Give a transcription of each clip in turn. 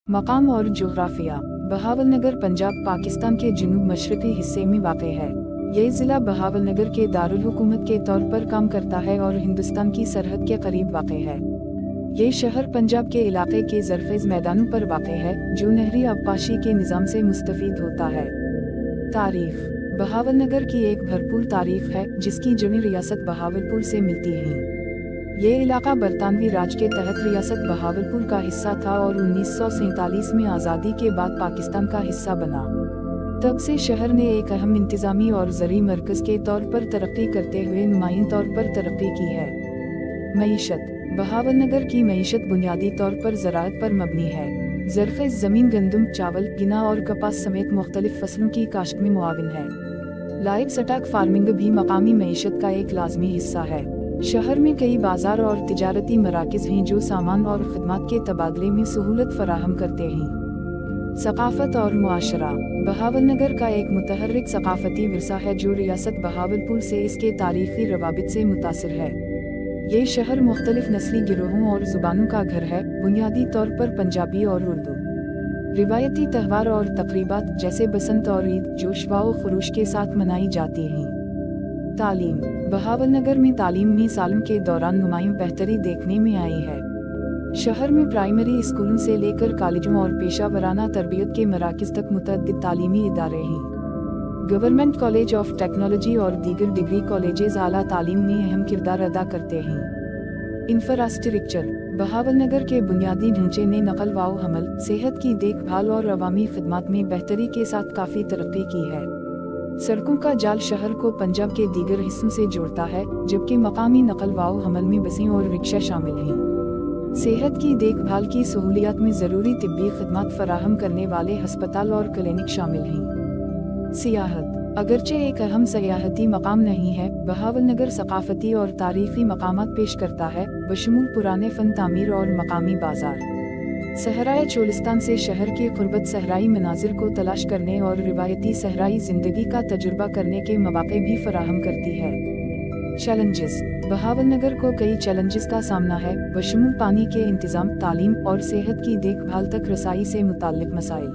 मकाम और जोग्राफिया। बहावलनगर पंजाब पाकिस्तान के जुनूब मशरक़ी हिस्से में वाक़ है। ये ज़िला बहावलनगर के दारुल हुकूमत के तौर पर काम करता है और हिंदुस्तान की सरहद के करीब वाक़ है। ये शहर पंजाब के इलाके के ज़रख़ेज़ मैदानों पर वाक़ है, जो नहरी आबपाशी के निज़ाम से मुस्तफ़ीद होता है। तारीख़। बहावलनगर की एक भरपूर तारीख़ है, जिसकी जड़ें रियासत बहावलपुर से मिलती हैं। ये इलाका बरतानवी राज के तहत रियासत बहावलपुर का हिस्सा था और 1947 में आज़ादी के बाद पाकिस्तान का हिस्सा बना। तब से शहर ने एक अहम इंतज़ामी और ज़रई मरकज़ के तौर पर तरक्की करते हुए नुमायां तौर पर तरक्की की है। मईशत। बहावलनगर की मईशत बुनियादी तौर पर ज़राअत पर मबनी है। ज़रख़ेज़ ज़मीन गंदम, चावल, गन्ना और कपास समेत मुख्तलिफ फसलों की काश्त में मुआविन है। लाइव स्टॉक फार्मिंग भी मकामी मईशत का एक लाज़मी हिस्सा है। शहर में कई बाजार और तिजारती मराकज़ हैं जो सामान और ख़िदमत के तबादले में सहूलत फराहम करते हैं। सक़ाफ़त और मुआशरा। बहावलनगर का एक मुतहर्रिक सक़ाफ़ती विरसा है जो रियासत बहावलपुर से इसके तारीख़ी रवाबित से मुतासिर है। ये शहर मुख्तलिफ नस्ली गिरोहों और ज़ुबानों का घर है, बुनियादी तौर पर पंजाबी और उर्दू। रिवायती त्यौहार और तक़रीबात जैसे बसंत और ईद जोश व खरूश के साथ मनाई जाती हैं। तालीम। बहावलनगर में तालीम में सालों के दौरान नुमायां बेहतरी देखने में आई है। शहर में प्राइमरी स्कूलों से लेकर कॉलेजों और पेशा वराना तरबियत के मराकज़ तक मुतअद्दिद तालीमी इदारे हैं। गवर्नमेंट कॉलेज ऑफ टेक्नोलॉजी और दीगर डिग्री कॉलेजेस आला तालीम में अहम किरदार अदा करते हैं। इंफ्रास्ट्रक्चर। बहावलनगर के बुनियादी ढांचे ने नकल व हमल, सेहत की देखभाल और अवामी खिदमत में बेहतरी के साथ काफ़ी तरक्की की है। सड़कों का जाल शहर को पंजाब के दीगर हिस्सों से जोड़ता है, जबकि मकामी नकल व हमल में बसें और रिक्शा शामिल हैं। सेहत की देखभाल की सहूलियात में ज़रूरी तिब्बी खिदमत फराहम करने वाले हस्पताल और क्लिनिक शामिल हैं। सियाहत। अगरचे एक अहम सयाहती मकाम नहीं है, बहावलनगर सक़ाफ़ती और तारीख़ी मकामात पेश करता है, बशमूल पुराने फ़न तामीर और मकामी बाज़ार। सहराए चोलिस्तान से शहर की क़ुर्बत सहराई मनाजिर को तलाश करने और रिवायती सहराई ज़िंदगी का तजुर्बा करने के मौक़े भी फराहम करती है। चैलेंजेस। बहावलनगर को कई चैलेंजेस का सामना है, बशमूल पानी के इंतज़ाम, तालीम और सेहत की देखभाल तक रसाई से मुताल्लिक़ मसाइल।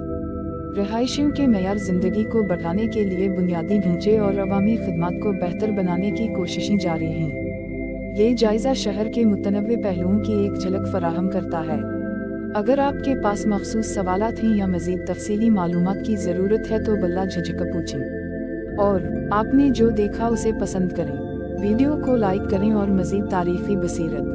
रहायशियों के मयार ज़िंदगी को बढ़ाने के लिए बुनियादी ढांचे और अवामी खिदमत को बेहतर बनाने की कोशिशें जारी हैं। ये जायज़ा शहर के मुतनव्वे पहलुओं की एक झलक फराहम करता है। अगर आपके पास मखसूस सवालात हैं या मज़ीद तफसीली मालूमात की ज़रूरत है तो बिला झिझक पूछें। और आपने जो देखा उसे पसंद करें। वीडियो को लाइक करें और मज़ीद तारीख़ी बसीरत